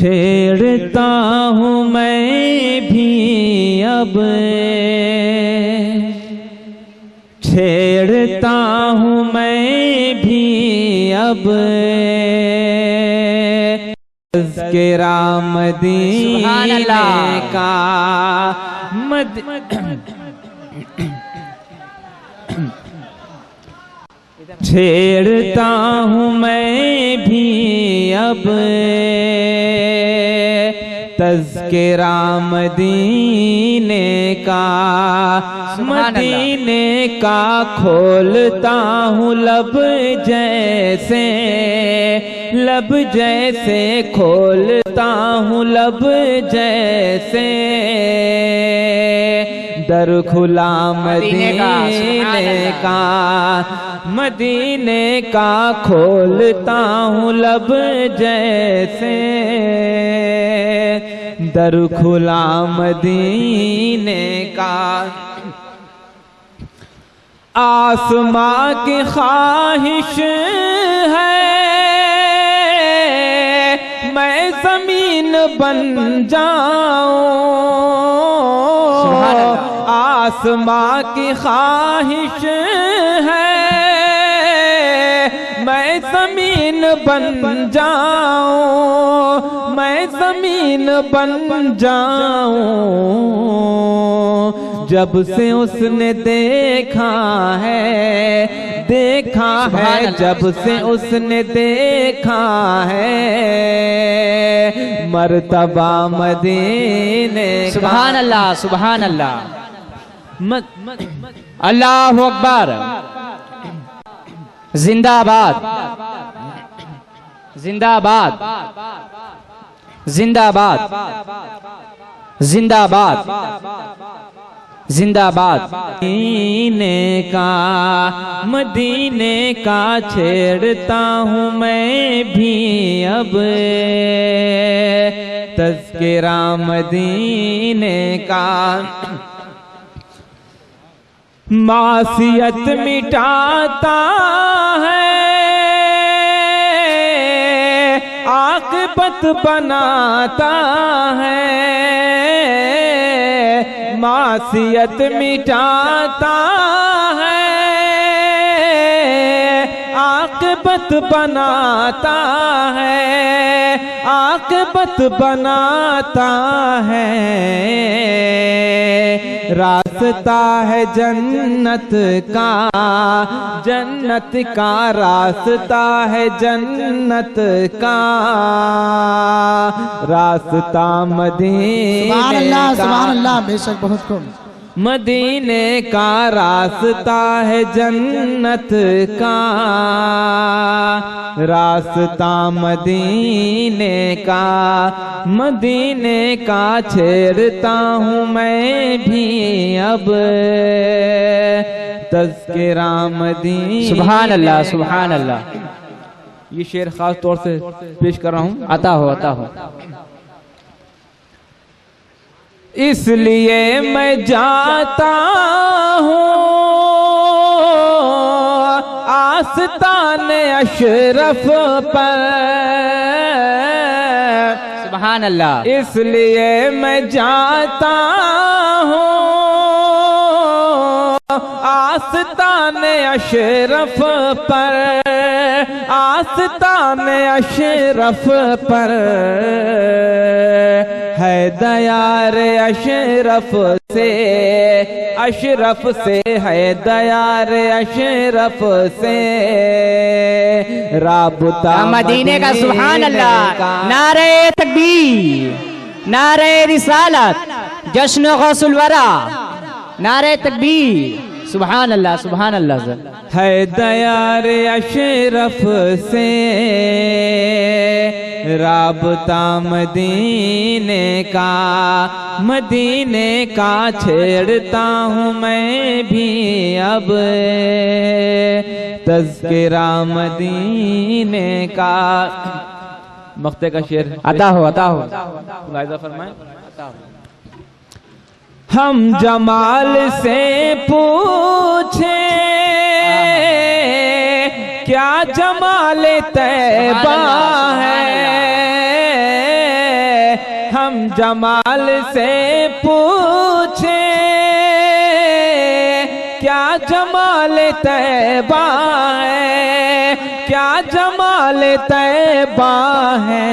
छेड़ता हूँ मैं भी अब, छेड़ता हूँ मैं भी अब तज़किरा मदीने का छेड़ता हूँ मैं भी अब तज़किरा मदीने का, मदीने का खोलता हूँ लब जैसे, लब जैसे खोलता हूँ लब जैसे, दर खुला मदीने का, मदीने का खोलता हूँ लब जैसे, दर खुला मदीने का। आसमां की ख्वाहिश है मैं ज़मीन बन जाऊं, आसमां की ख्वाहिश है मैं ज़मीन बन जाऊं, मैं ज़मीन बन जाऊं। जब से उसने देखा है, देखा है, जब से उसने देखा है मर्तबा मदीने का। सुभान अल्लाह, सुभान अल्लाह, अल्लाहु अकबर, जिंदाबाद, जिंदाबाद, जिंदाबाद, जिंदाबाद, जिंदाबाद। मदीने का, मदीने का छेड़ता हूँ मैं भी अब तज़किरा मदीने का। मासियत मिटाता है आक़िबत बनाता है, मासियत मिटाता है आक़िबत बनाता है, आक़िबत बनाता है। रास्ता है जन्नत का, जन्नत का रास्ता है जन्नत का, रास्ता मदीने का। सुभान अल्लाह, बेशक बहुत खूब। मदीने का रास्ता है जन्नत का, रास्ता मदीने का, मदीने का छेड़ता हूँ मैं भी अब तज़किरा मदीने। सुभान अल्लाह, सुभान अल्लाह। ये शेर खास तौर से पेश कर रहा हूँ। आता हो, आता हो। इसलिए मैं जाता हूँ आस्ताने अशरफ पर, सुभान अल्लाह। इसलिए मैं जाता हूँ आस्ताने अशरफ पर, आस्ताने अशरफ पर है दयार अशरफ से, अशरफ से है दयार अशरफ से राबता मदीने का। सुभान अल्लाह, नारे तकबीर, नारे रिसालत, जश्न गौसुल वरा, नारे तकबीर। सुभान अल्लाह, सुभान अल्लाह। है दयार अशरफ से राबता मदीने का, मदीने का छेड़ता हूँ मैं भी अब तज़किरा मदीने का। मक्ते का शेर आता हो, आता हो। मुलाहिज़ा फरमाएं। हम जमाल से पूछे क्या जमाल तैबा है, जमाल से पूछे क्या जमाल तैबा है, क्या जमाल तैबा है।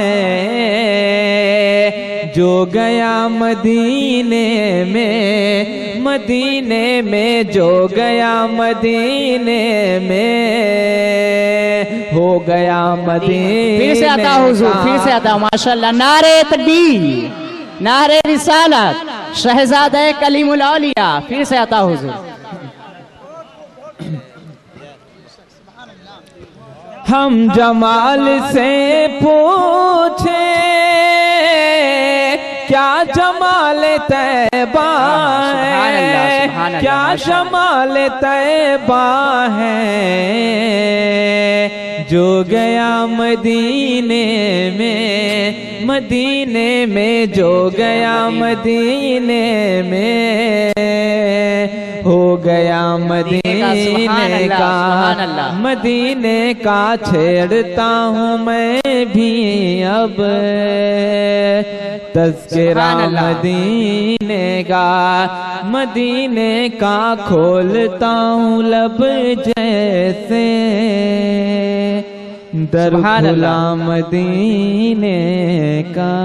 जो गया मदीने में, मदीने में जो गया मदीने में, हो गया मदीने। फिर से आता हुजूर, फिर से आता। माशाल्लाह। नारे तकबीर, नारे रिसालत, शहजादे कलीमुल औलिया। फिर से आता हुजूर। हम जमाल से पूछे क्या जमाल तैबा है, क्या जमाल तैबा है। जो गया मदीने में, मदीने में जो गया मदीने में, हो गया मदीने का, मदीने का छेड़ता हूँ मैं भी अब तज़किरा मदीने का, मदीने का खोलता हूँ लब जैसे दर खुला मदीने का।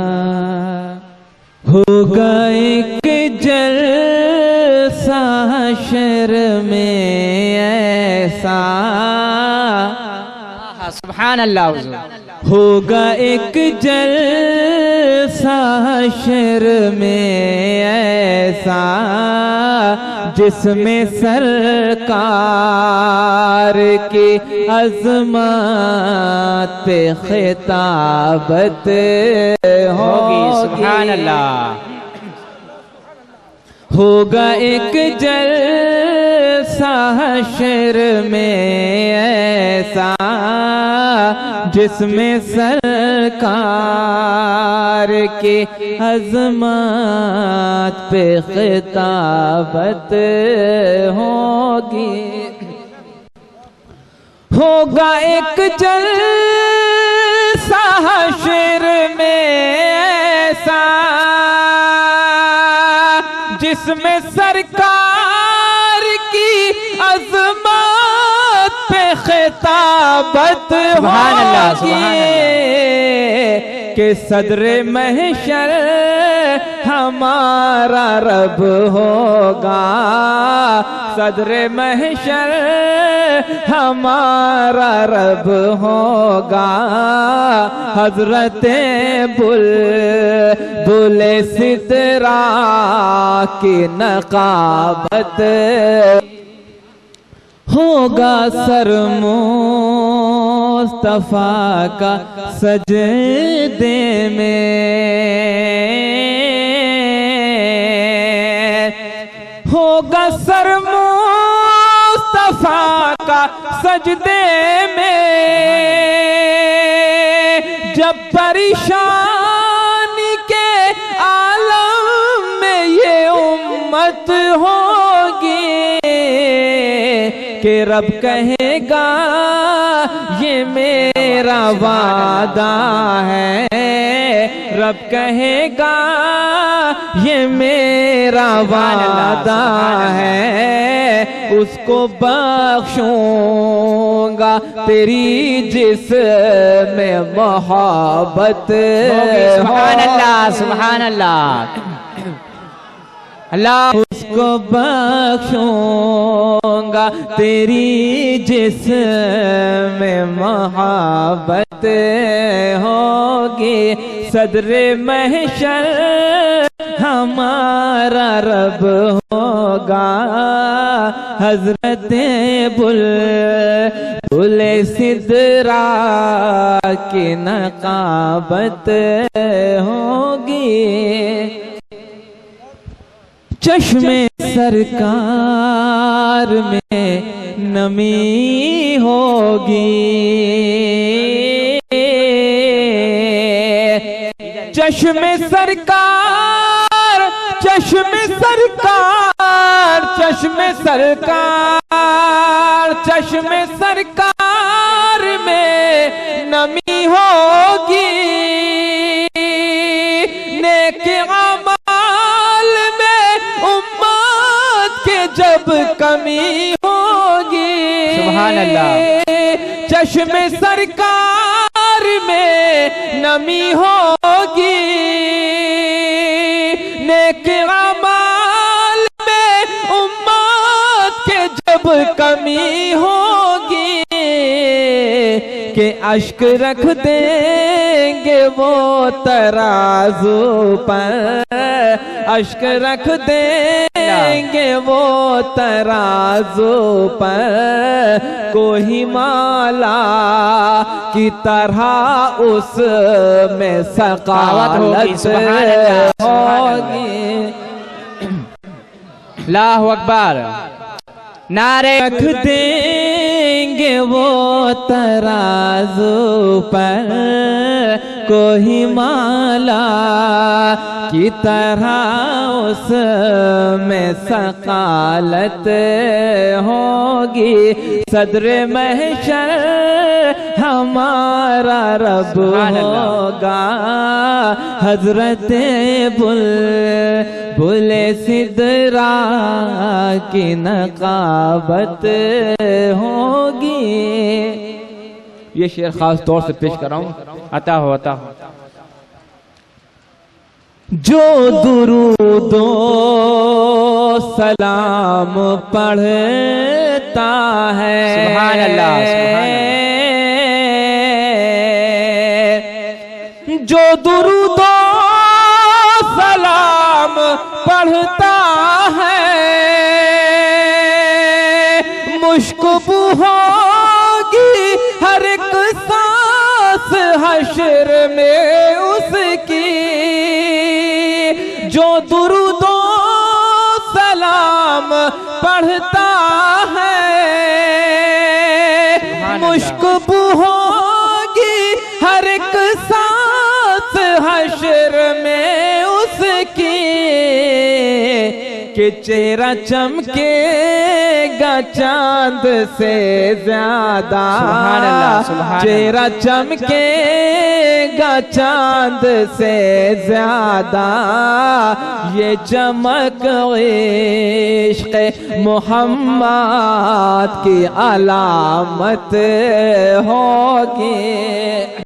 होगा एक जलसा हश्र में ऐसा, सुभान अल्लाह हुजूर। होगा एक जलसा हश्र में ऐसा जिसमें सरकार की अज़मत पे खिताबत होगी। सुभान अल्लाह। होगा एक जलसा हश्र में ऐसा जिसमें सरकार के अज़मत पे खिताबत होगी। होगा एक जलसा हश्र में ऐसा जिसमें सरकार की अज़मत पे खिताबत होगी कि सदरे महशर हमारा रब होगा, सदरे महशर हमारा रब होगा। हजरते बुलबुले सितरा की नकाबत होगा सर मुस्तफा का सजदे में, होगा सर मुस्तफा का सजदे में। जब परेशानी के आलम में ये उम्मत होगी कि रब कहेगा ये मेरा वादा है, रब कहेगा ये मेरा वादा है। उसको बख्शूंगा तेरी जिसमें मोहब्बत। सुभान अल्लाह, सुभान अल्लाह। अल्लाह उसको बख्शूंगा तेरी जिसमें मोहब्बत होगी। सदरे महशर हमारा रब होगा। हजरते बुलबुले सिदरा की नकाबत होगी। चश्मे सरकार में नमी होगी, चश्मे सरकार, चश्मे सरकार, चश्मे सरकार, चश्मे सरकार में नमी होगी। नेक चश्मे सरकार में नमी होगी, नेक अमाल में उम्मत के जब कमी होगी, के अश्क रख देंगे वो तराजू पर, अश्क रख देंगे वो तराजू पर, कोई माला की तरह उसमें सकावत होगी। अल्लाहु अकबर। नारे रख देंगे वो तराजू पर, कोई माला की तरह उसमें सकालत होगी। सदर महशर हमारा रब होगा, हजरत बुले सिदरा की नकाबत होगी। ये शेर खास तौर से पेश कर रहा हूं। अता हो अता हो। जो दुरूदो सलाम पढ़ता है, सुभान अल्लाह, सुभान अल्लाह। जो दुरूदो सलाम पढ़ता है, मुश्कबू होगी हर एक सांस हश्र में उसकी। जो दुरूदो सलाम पढ़ता है, मुश्कबू होगी हर एक सांस हश्र में उसकी, कि चेहरा चमकेगा चांद से ज्यादा, चेहरा चमकेगा चांद से ज्यादा, ये चमक इश्क़ मोहम्मद की अलामत होगी।